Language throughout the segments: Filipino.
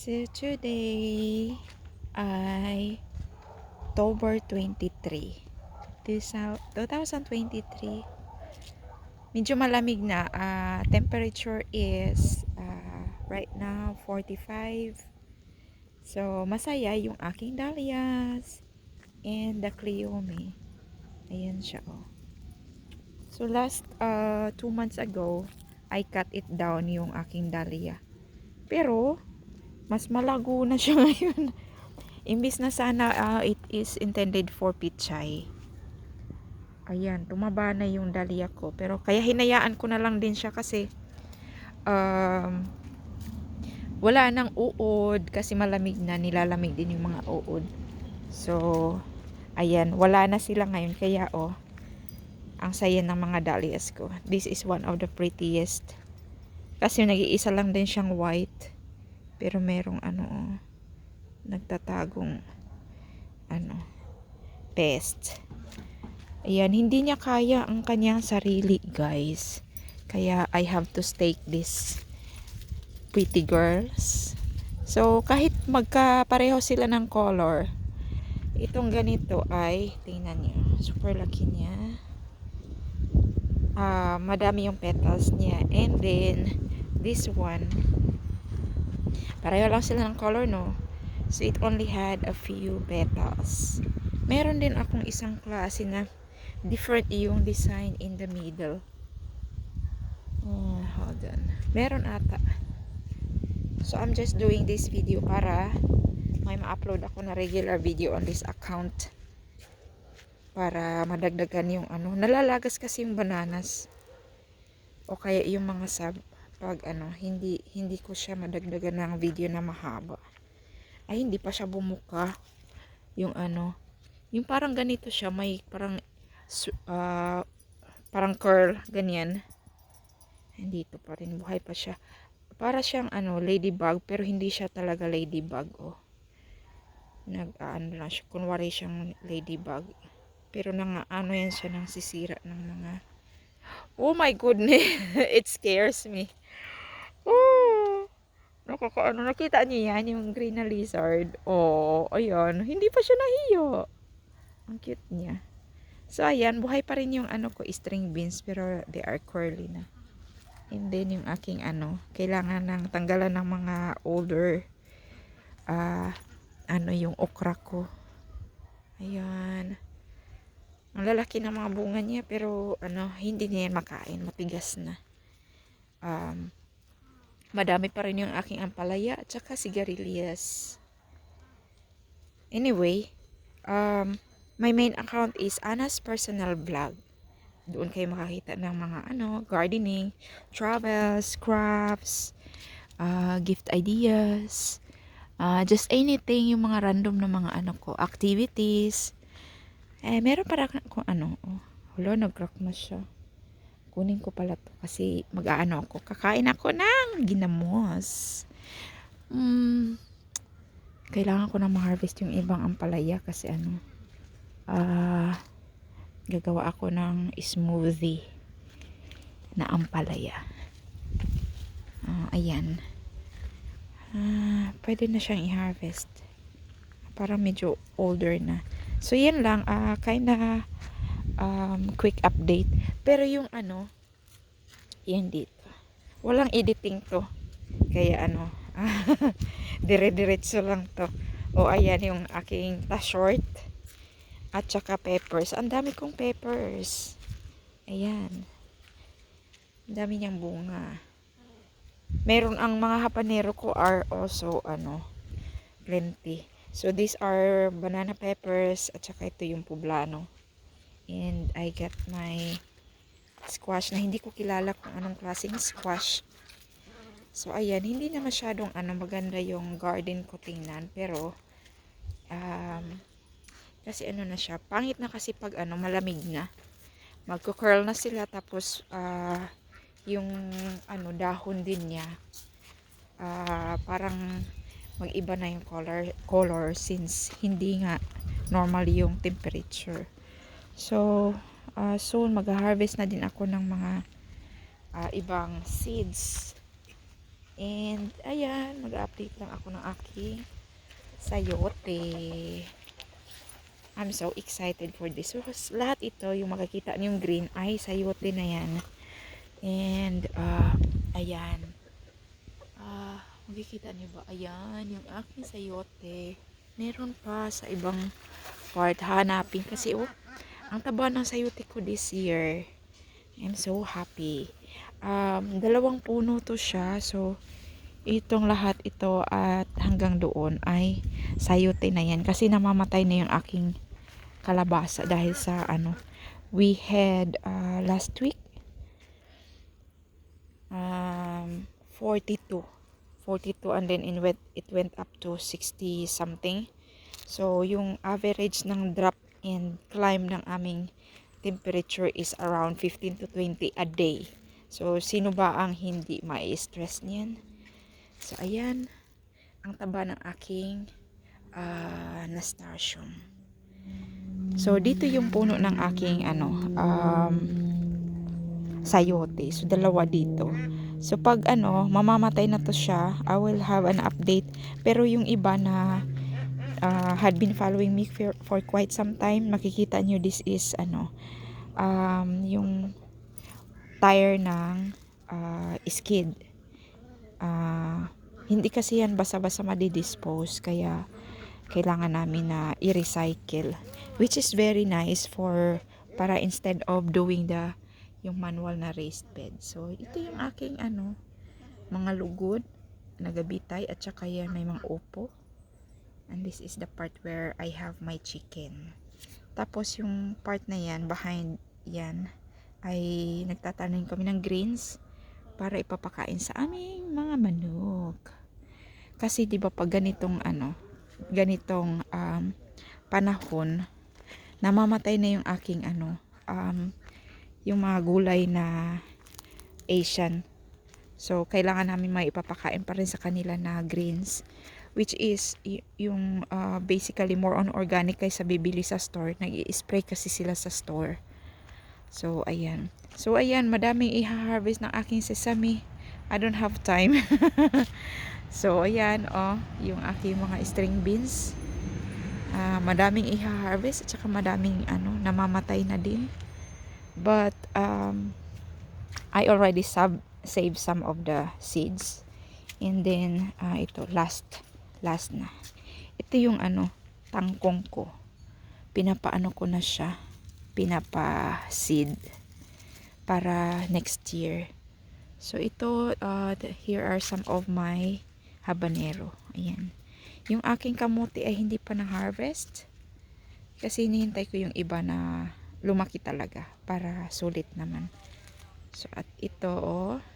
So today ay October 23, 2023. Medyo malamig na. Temperature is right now 45. So masaya yung aking dahlias and the Cleome. Ayan siya oh. So last 2 months ago, I cut it down yung aking dahlia. Pero mas malago na siya ngayon. Imbis na sana it is intended for pichay. Ayan, tumaba na yung dahlia ko. Pero kaya hinayaan ko na lang din siya kasi um, wala nang uod kasi malamig na, nilalamig din yung mga uod. So, ayan, wala na sila ngayon. Kaya oh, ang saya ng mga dahlias ko. This is one of the prettiest. Kasi nag-iisa lang din siyang white. Pero merong nagtatagong pest. Ayan, hindi niya kaya ang kanyang sarili, guys. Kaya I have to stake this pretty girls. So, kahit magkapareho sila ng color, itong ganito ay, tingnan niyo, super laki niya. Madami yung petals niya. And then, this one, pareho lang sila ng color, no? So, it only had a few petals. Meron din akong isang klase na different yung design in the middle. Oh, hold on. Meron ata. So, I'm just doing this video para may ma-upload ako na regular video on this account. Para madagdagan yung nalalagas kasi yung bananas. O kaya yung mga sub. Pag hindi ko siya madagdagan ng video na mahaba. Ay, hindi pa siya bumuka. Yung yung parang ganito siya. May parang curl. Ganyan. Dito pa rin. Buhay pa siya. Para siyang ladybug. Pero hindi siya talaga ladybug. Oh. Lang siya. Kunwari siyang ladybug. Pero yan siya nang sisira ng mga. Oh my goodness. It scares me. Oh. Nakita niyo yan, yung green na lizard. Oh, ayan. Hindi pa siya nahiyo. Ang cute niya. So, ayan. Buhay pa rin yung string beans. Pero they are curly na. And then, yung aking kailangan ng tanggalan ng mga older yung okra ko. Ayan. Ang lalaki ng mga bunga niya, pero hindi niya makain, matigas na. Madami pa rin yung aking ampalaya at saka sigarilyas. Anyway, my main account is Anna's Personal Vlog. Doon kayo makakita ng mga gardening, travels, crafts, gift ideas, just anything, yung mga random na mga activities. Meron para kung Hala, nag-crack na siya. Kunin ko pala to kasi ako. Kakain ako ng ginamos. Kailangan ko na ma-harvest yung ibang ampalaya kasi gagawa ako ng smoothie na ampalaya. Ayan. Pwede na siyang i-harvest. Parang medyo older na. So, yan lang. Kinda quick update. Pero yung yan dito. Walang editing to. Kaya dire-diretso lang to. O, ayan yung aking short. At saka peppers. Ang dami kong peppers. Ayan. Ang dami niyang bunga. Meron ang mga habanero ko are also plenty. So, these are banana peppers at saka ito yung poblano. And I got my squash na hindi ko kilala kung anong klaseng squash. So, ayan. Hindi na masyadong maganda yung garden ko tingnan. Pero, kasi na siya. Pangit na kasi pag malamig na. Magko-curl na sila. Tapos, yung dahon din niya. Parang mag-iba na yung color since hindi nga normal yung temperature. So, soon mag-harvest na din ako ng mga ibang seeds. And ayan, mag-update lang ako ng aking sayote. I'm so excited for this. So, lahat ito, yung makikita niyong green ay sayote na yan. And ayan. Makikita niyo ba? Ayan, yung aking sayote. Meron pa sa ibang part. Hanapin kasi ang taba ng sayote ko this year. I'm so happy. Dalawang puno to siya. So, itong lahat ito at hanggang doon ay sayote na yan. Kasi namamatay na yung aking kalabasa dahil sa we had last week 42 and then it went up to 60 something. So yung average ng drop and climb ng aming temperature is around 15 to 20 a day. So sino ba ang hindi mai-stress niyan? So ayan ang taba ng aking nasturtium. So dito yung puno ng aking sayote. So dalawa dito. So pag mamamatay na to siya, I will have an update. Pero yung iba na had been following me for quite some time, makikita nyo this is yung tire ng skid. Hindi kasi yan basa-basa madidispose, kaya kailangan namin na i-recycle, which is very nice para instead of doing yung manual na raised bed. So ito yung aking mga lugod, nagabitay, at saka yan may mga upo. And this is the part where I have my chicken. Tapos yung part na yan, behind yan, ay nagtatanim kami ng greens para ipapakain sa aming mga manok. Kasi 'di ba pag ganitong panahon, namamatay na yung aking yung mga gulay na Asian. So kailangan namin may ipapakain pa rin sa kanila na greens, which is yung basically more on organic kaysa bibili sa store. Nag-i-spray kasi sila sa store. So ayan. Madaming i-harvest ng aking sesame. I don't have time. So ayan, yung aking mga string beans. Madaming i-harvest at saka madaming namamatay na din. But I already saved some of the seeds. And then ito last na. Ito yung tangkong ko. Pinapaano ko na siya. Pinapa-seed para next year. So ito here are some of my habanero. Ayan. Yung aking kamote ay hindi pa na-harvest. Kasi hinihintay ko yung iba na lumaki talaga para sulit naman. So at ito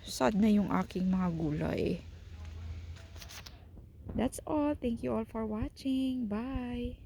sad na yung aking mga gulay. That's all. Thank you all for watching. Bye.